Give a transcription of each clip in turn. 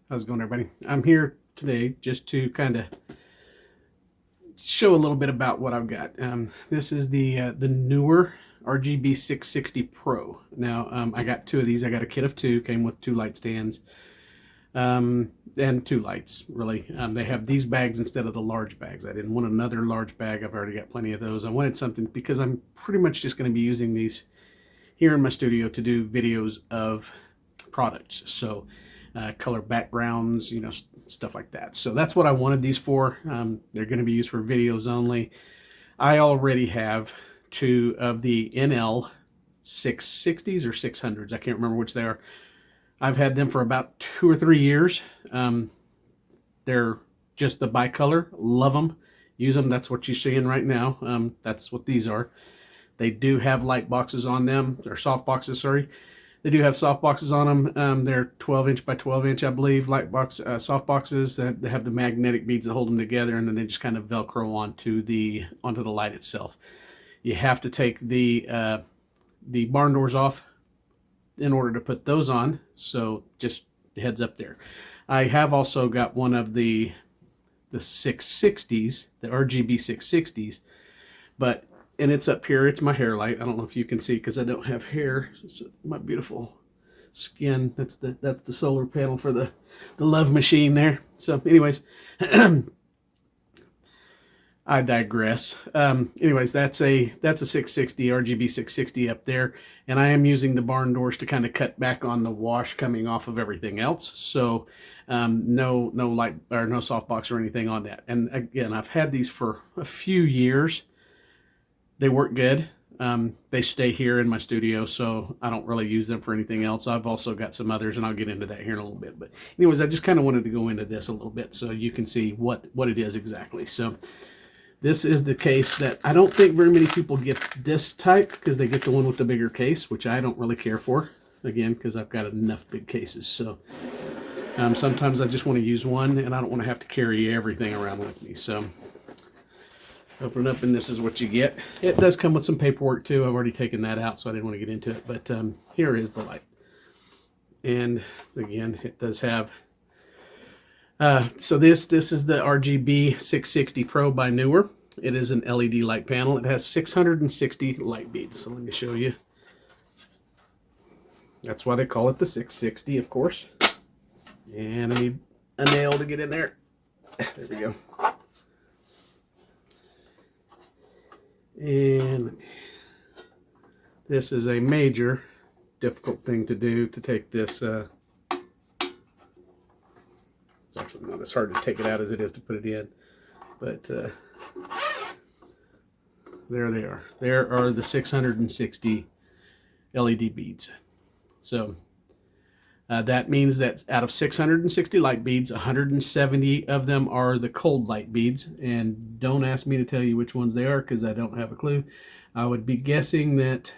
How's it going, everybody? I'm here today just to kind of show a little bit about what I've got. This is the Neewer RGB660 Pro. Now, I got two of these. I got a kit of two, came with two light stands, and two lights, really. They have these bags instead of the large bags. I didn't want another large bag. I've already got plenty of those. I wanted something because I'm pretty much just going to be using these here in my studio to do videos of products. So color backgrounds, you know, stuff like that. So that's what I wanted these for. They're going to be used for videos only. I already have two of the NL 660s or 600s. I can't remember which they are. I've had them for about 2 or 3 years. They're just the bicolor. Love them. Use them. That's what you're seeing right now. That's what these are. They do have light boxes on them, or soft boxes, sorry. They do have soft boxes on them. They're 12" by 12", I believe, light box, soft boxes that have the magnetic beads that hold them together, and then they just kind of Velcro onto the light itself. You have to take the barn doors off in order to put those on, so just heads up there. I have also got one of the 660s, the RGB 660s, and it's up here. It's my hair light. I don't know if you can see because I don't have hair. It's my beautiful skin. That's the solar panel for the love machine there. So anyways, I digress. Anyways, that's a 660 RGB 660 up there, and I am using the barn doors to kind of cut back on the wash coming off of everything else. So no light or no softbox or anything on that. And again, I've had these for a few years. They work good. They stay here in my studio, so I don't really use them for anything else. I've also got some others, and I'll get into that here in a little bit. But anyways, I just kind of wanted to go into this a little bit so you can see what it is exactly. So this is the case that I don't think very many people get this type because they get the one with the bigger case, which I don't really care for, again, because I've got enough big cases. So sometimes I just want to use one, and I don't want to have to carry everything around with me. So open it up, and this is what you get. It does come with some paperwork too. I've already taken that out, so I didn't want to get into it. But here is the light. And again, it does have... so this is the RGB 660 Pro by Neewer. It is an LED light panel. It has 660 light beads. So let me show you. That's why they call it the 660, of course. And I need a nail to get in there. There we go. And this is a major difficult thing to do, to take this. It's actually not as hard to take it out as it is to put it in. But there they are. There are the 660 LED beads. So that means that out of 660 light beads, 170 of them are the cold light beads. And don't ask me to tell you which ones they are because I don't have a clue. I would be guessing that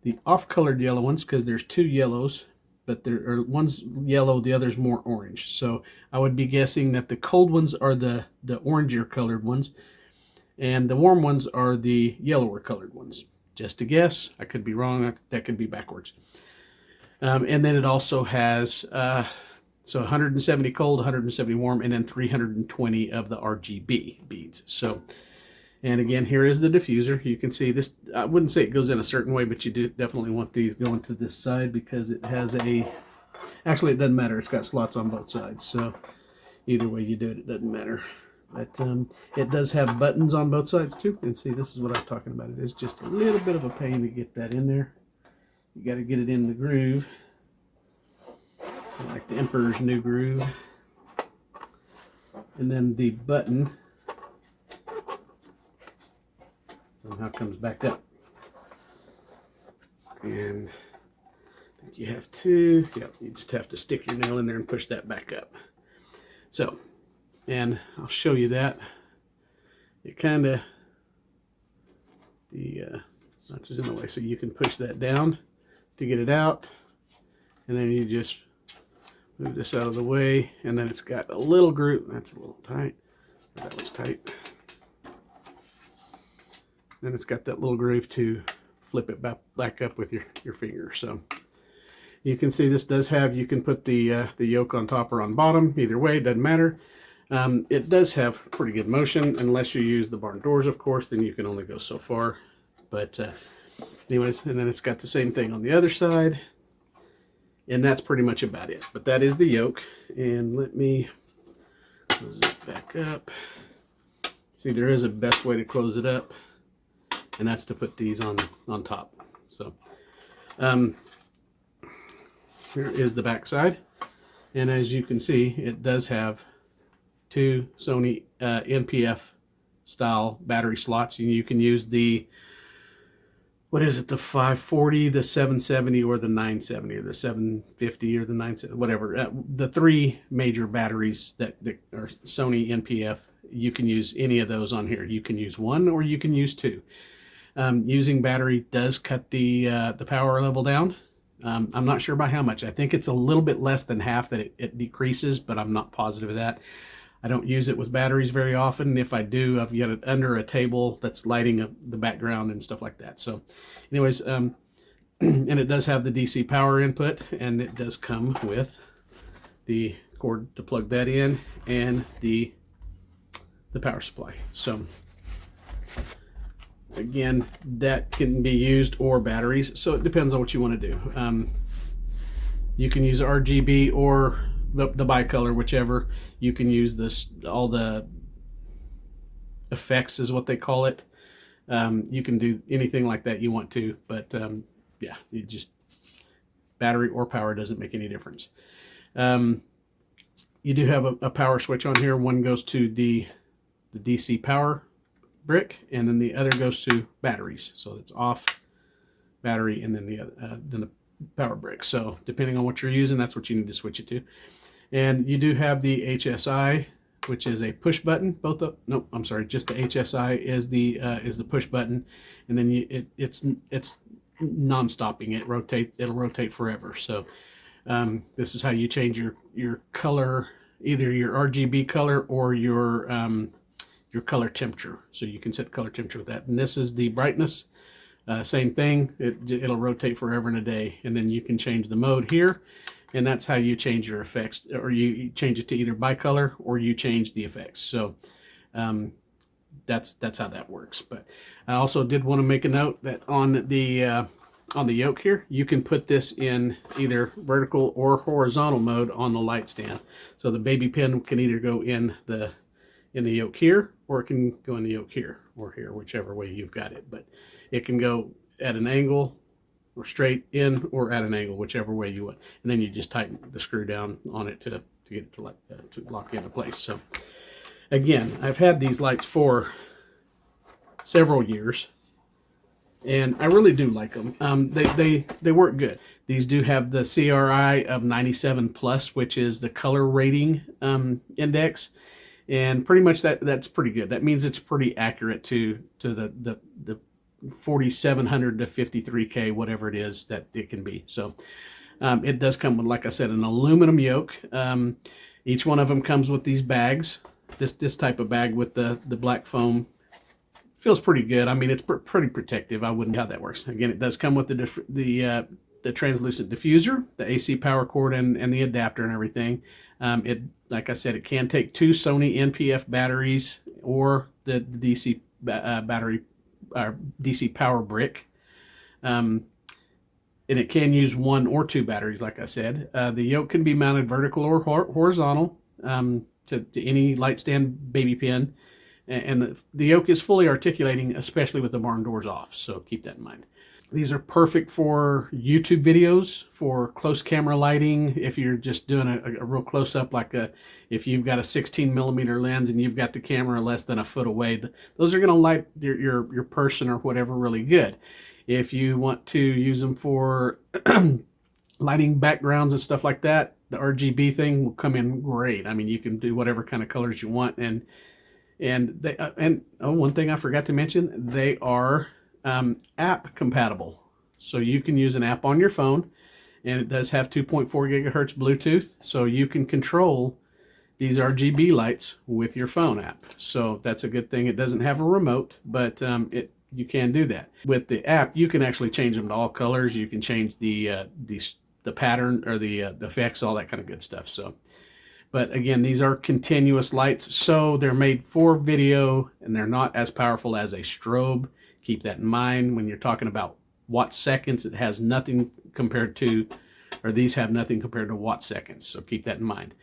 the off-colored yellow ones, because there's two yellows, but there are one's yellow, the other's more orange. So I would be guessing that the cold ones are the oranger colored ones, and the warm ones are the yellower colored ones. Just a guess. I could be wrong. That could be backwards. And then it also has, so 170 cold, 170 warm, and then 320 of the RGB beads. So, and again, here is the diffuser. You can see this, I wouldn't say it goes in a certain way, but you do definitely want these going to this side because it has actually it doesn't matter. It's got slots on both sides. So either way you do it, it doesn't matter. But it does have buttons on both sides too. And see, this is what I was talking about. It is just a little bit of a pain to get that in there. You got to get it in the groove, like the Emperor's New Groove. And then the button somehow comes back up. And I think you have to, yeah, you just have to stick your nail in there and push that back up. So, and I'll show you that. It kind of, the notches in the way, so you can push that down to get it out, and then you just move this out of the way, and then it's got a little groove. That's a little tight. That was tight. And it's got that little groove to flip it back up with your finger. So You can see this does have, you can put the yoke on top or on bottom, either way, it doesn't matter. It does have pretty good motion, unless you use the barn doors, of course, then you can only go so far. But anyways, and then it's got the same thing on the other side. And that's pretty much about it. But that is the yoke. And let me close it back up. See, there is a best way to close it up, and that's to put these on top. So here is the back side. And as you can see, it does have two Sony NPF style battery slots. And you can use the, what is it, the 540, the 770, or the 970, or the 750, or the 970, whatever. The three major batteries that are Sony NPF, you can use any of those on here. You can use one or you can use two. Using battery does cut the power level down. I'm not sure by how much. I think it's a little bit less than half that it decreases, but I'm not positive of that. I don't use it with batteries very often. If I do, I've got it under a table that's lighting up the background and stuff like that. So anyways, and it does have the DC power input, and it does come with the cord to plug that in and the power supply. So again, that can be used or batteries. So it depends on what you want to do. You can use RGB or the bicolor, whichever. You can use this, all the effects is what they call it. You can do anything like that you want to, but yeah, you just, battery or power doesn't make any difference. You do have a power switch on here. One goes to the DC power brick, and then the other goes to batteries. So it's off, battery, and then the power brick. So depending on what you're using, that's what you need to switch it to. And you do have the HSI, which is a push button. Both of, no, I'm sorry, just the HSI is the push button, and then it's non-stopping. It'll rotate forever. So this is how you change your color, either your RGB color or your color temperature. So you can set the color temperature with that. And this is the brightness. Same thing. It'll rotate forever and a day, and then you can change the mode here. And that's how you change your effects, or you change it to either bicolor or you change the effects. So that's how that works. But I also did want to make a note that on the yoke here, you can put this in either vertical or horizontal mode on the light stand. So the baby pin can either go in the yoke here, or it can go in the yoke here or here, whichever way you've got it. But it can go at an angle, or straight in, or at an angle, whichever way you want. And then you just tighten the screw down on it to get it to lock into place. So again, I've had these lights for several years, and I really do like them. They work good. These do have the CRI of 97+, which is the color rating index, and pretty much that's pretty good. That means it's pretty accurate to the 4700 to 53K, whatever it is that it can be. So it does come with, like I said, an aluminum yoke. Each one of them comes with these bags. This type of bag with the black foam feels pretty good. I mean, it's pretty protective. I wouldn't know how that works. Again, it does come with the translucent diffuser, the AC power cord, and the adapter and everything. Like I said, it can take two Sony NPF batteries or the DC battery, DC power brick, and it can use one or two batteries. Like I said, the yoke can be mounted vertical or horizontal to any light stand baby pin, and the yoke is fully articulating, especially with the barn doors off, so keep that in mind. These are perfect for YouTube videos, for close camera lighting. If you're just doing a real close-up, like if you've got a 16mm lens and you've got the camera less than a foot away, those are going to light your person or whatever really good. If you want to use them for lighting backgrounds and stuff like that, the RGB thing will come in great. I mean, you can do whatever kind of colors you want. And one thing I forgot to mention, they are app compatible. So you can use an app on your phone, and it does have 2.4 gigahertz Bluetooth, so you can control these RGB lights with your phone app. So that's a good thing. It doesn't have a remote, but you can do that. With the app, you can actually change them to all colors. You can change the pattern or the effects, all that kind of good stuff. So, but again, these are continuous lights, so they're made for video and they're not as powerful as a strobe. Keep that in mind when you're talking about watt seconds. It has nothing compared to, or these have nothing compared to watt seconds, so keep that in mind.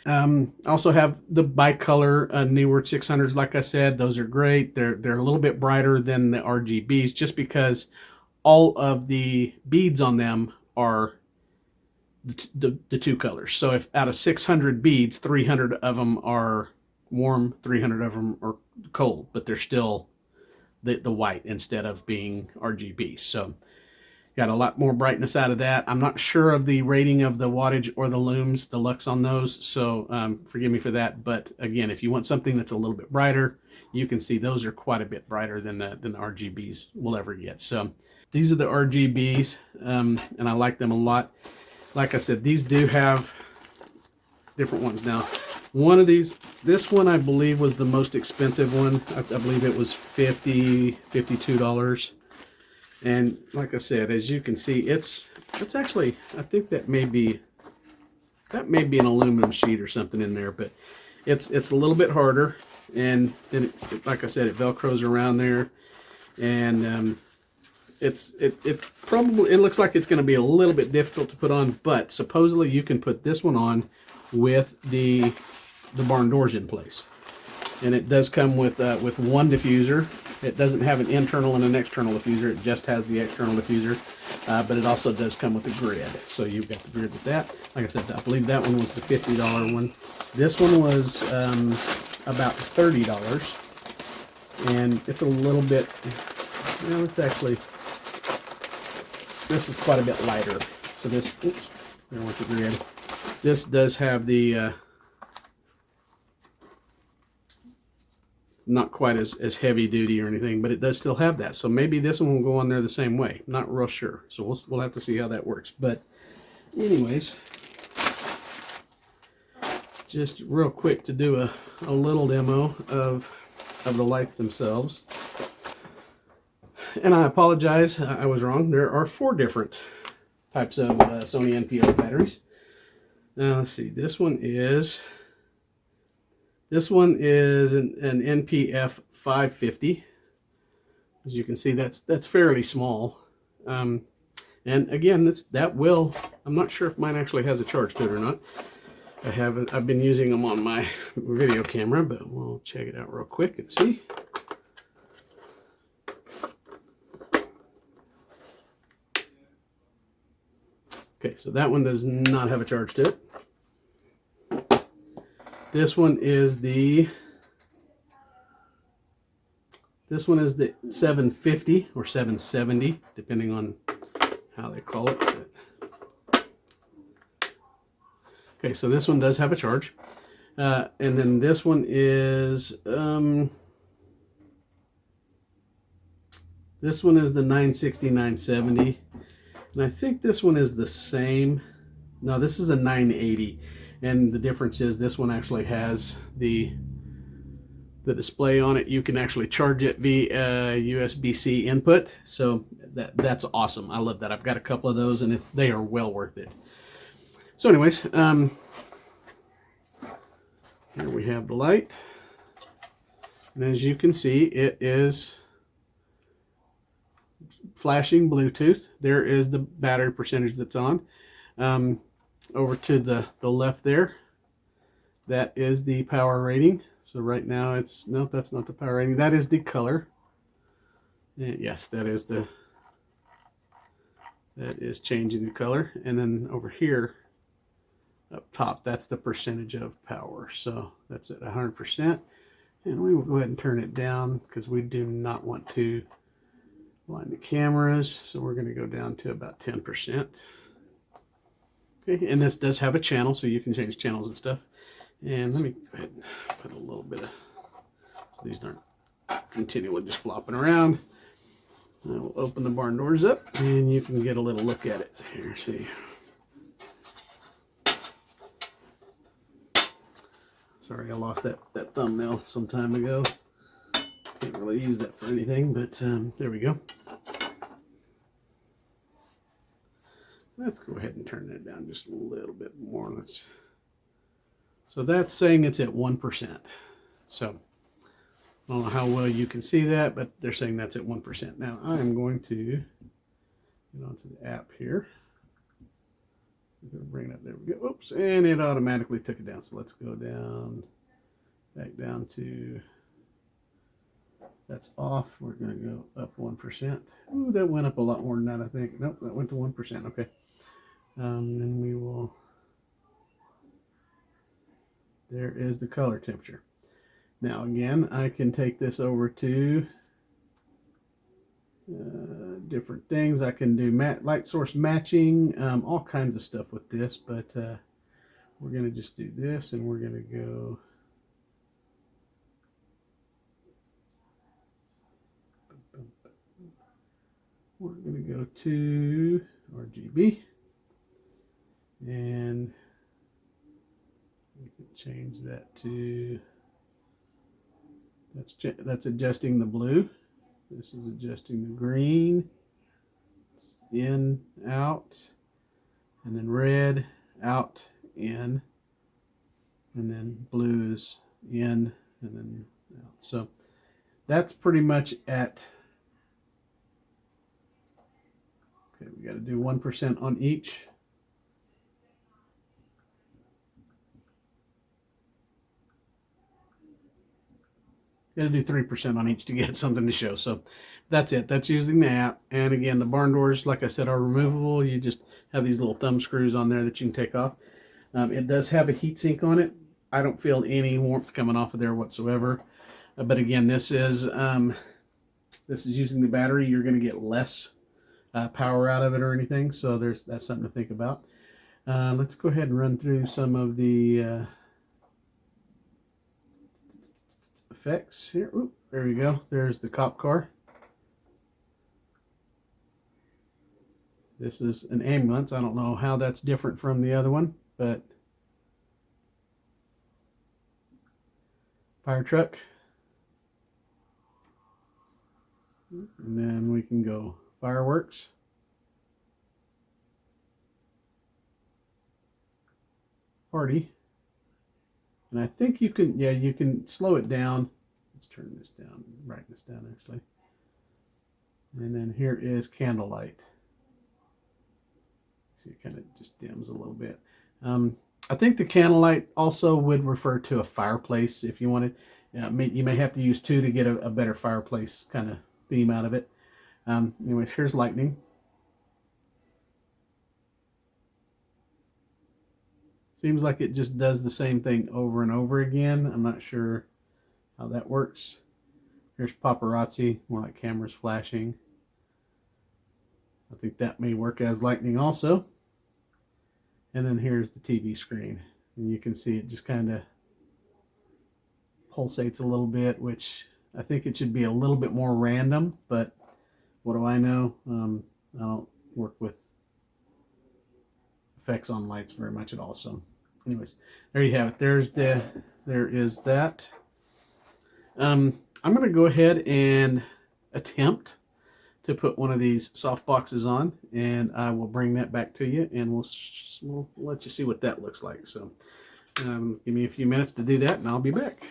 Also have the bicolor Neewer 600s. Like I said, those are great. They're a little bit brighter than the RGBs, just because all of the beads on them are the two colors. So if out of 600 beads, 300 of them are warm, 300 of them are cold, but they're still the white instead of being RGB. So got a lot more brightness out of that. I'm not sure of the rating of the wattage or the lums, the lux on those, so forgive me for that. But again, if you want something that's a little bit brighter, you can see those are quite a bit brighter than the RGBs will ever get. So these are the RGBs, and I like them a lot. Like I said, these do have different ones now. One of these, this one I believe was the most expensive one. I believe it was $52. And like I said, as you can see, it's actually, I think that may be an aluminum sheet or something in there, but it's a little bit harder. And then, like I said, it Velcros around there, and it looks like it's going to be a little bit difficult to put on, but supposedly you can put this one on with the barn doors in place. And it does come with one diffuser. It doesn't have an internal and an external diffuser. It just has the external diffuser, but it also does come with a grid. So you've got the grid with that. Like I said, I believe that one was the $50 one. This one was about $30, and it's a little bit. Well, it's actually. This is quite a bit lighter. So this. Oops. I don't want the grid. This does have the. Not quite as heavy duty or anything, but it does still have that. So maybe this one will go on there the same way. Not real sure. So we'll have to see how that works. But anyways, just real quick to do a little demo of the lights themselves. And I apologize, I was wrong. There are 4 different types of Sony NPO batteries. Now let's see. This one is an NPF 550. As you can see, that's fairly small. And again, I'm not sure if mine actually has a charge to it or not. I've been using them on my video camera, but we'll check it out real quick and see. Okay, so that one does not have a charge to it. This one is the 750 or 770, depending on how they call it. Okay, so this one does have a charge. And then this one is the 960, 970. And I think this one is the same. No, this is a 980. And the difference is this one actually has the display on it. You can actually charge it via USB-C input. So that's awesome. I love that. I've got a couple of those, and they are well worth it. So anyways, here we have the light. And as you can see, it is flashing Bluetooth. There is the battery percentage that's on. Over to the left there, that is the power rating. So right now no, that's not the power rating. That is the color. And yes, that is changing the color. And then over here, up top, that's the percentage of power. So that's at 100%. And we will go ahead and turn it down because we do not want to blind the cameras. So we're going to go down to about 10%. Okay, and this does have a channel, so you can change channels and stuff. And let me go ahead and put a little bit of, so these aren't continually just flopping around. I will open the barn doors up, and you can get a little look at it. Here, see. Sorry, I lost that thumbnail some time ago. Can't really use that for anything, but there we go. Let's go ahead and turn that down just a little bit more. So that's saying it's at 1%. So I don't know how well you can see that, but they're saying that's at 1%. Now I am going to get onto the app here. I'm going to bring it up. There we go. Oops, and it automatically took it down. So let's go down, back down to, that's off. We're going to go up 1%. Ooh, that went up a lot more than that, I think. Nope, that went to 1%. Okay. Then we will, there is the color temperature. Now again, I can take this over to different things. I can do light source matching, all kinds of stuff with this, but we're going to just do this, and we're going to go to RGB, and we can change that to, that's adjusting the blue. This is adjusting the green. It's in, out, and then red, out, in, and then blue is in, and then out. So that's pretty much at, okay, we got to do 1% on each. Got to do 3% on each to get something to show. So that's it. That's using the app. And again, the barn doors, like I said, are removable. You just have these little thumb screws on there that you can take off. It does have a heat sink on it. I don't feel any warmth coming off of there whatsoever. But again, this is using the battery. You're going to get less power out of it or anything. So that's something to think about. Let's go ahead and run through some of the effects here. Ooh, there we go. There's the cop car. This is an ambulance. I don't know how that's different from the other one, but fire truck. And then we can go fireworks. Party. And I think you can, yeah, you can slow it down. Let's turn this down, brighten this down actually. And then here is candlelight. See, it kind of just dims a little bit. I think the candlelight also would refer to a fireplace if you wanted. You may have to use two to get a better fireplace kind of theme out of it. Anyways, here's lightning. Seems like it just does the same thing over and over again. I'm not sure how that works. Here's paparazzi, more like cameras flashing. I think that may work as lightning also. And then here's the TV screen. And you can see it just kind of pulsates a little bit, which I think it should be a little bit more random, but what do I know? I don't work with effects on lights very much at all. So anyways, there you have it. There is that. I'm going to go ahead and attempt to put one of these soft boxes on, and I will bring that back to you, and we'll let you see what that looks like. So give me a few minutes to do that, and I'll be back.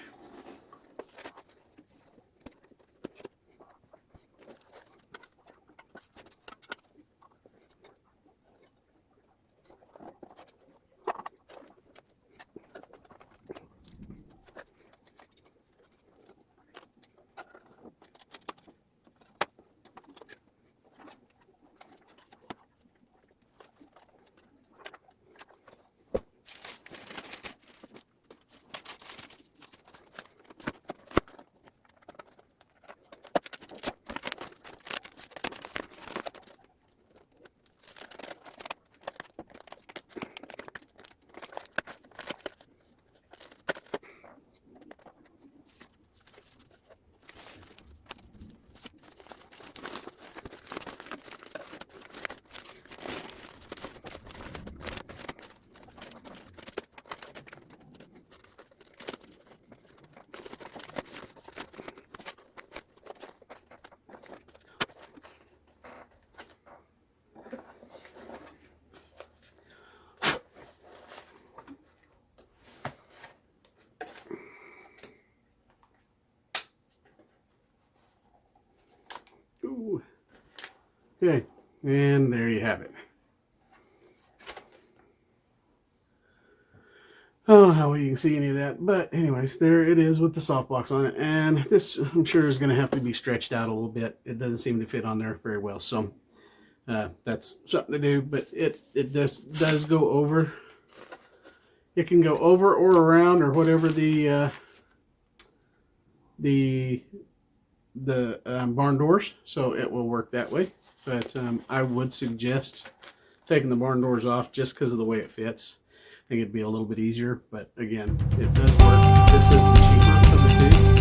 Okay, and there you have it. I don't know how you can see any of that, but anyways, there it is with the softbox on it. And this, I'm sure, is going to have to be stretched out a little bit. It doesn't seem to fit on there very well, so that's something to do. But it does go over. It can go over or around or whatever the barn doors, so it will work that way. But I would suggest taking the barn doors off just because of the way it fits. I think it'd be a little bit easier, but again, it does work. This is the cheaper of the two.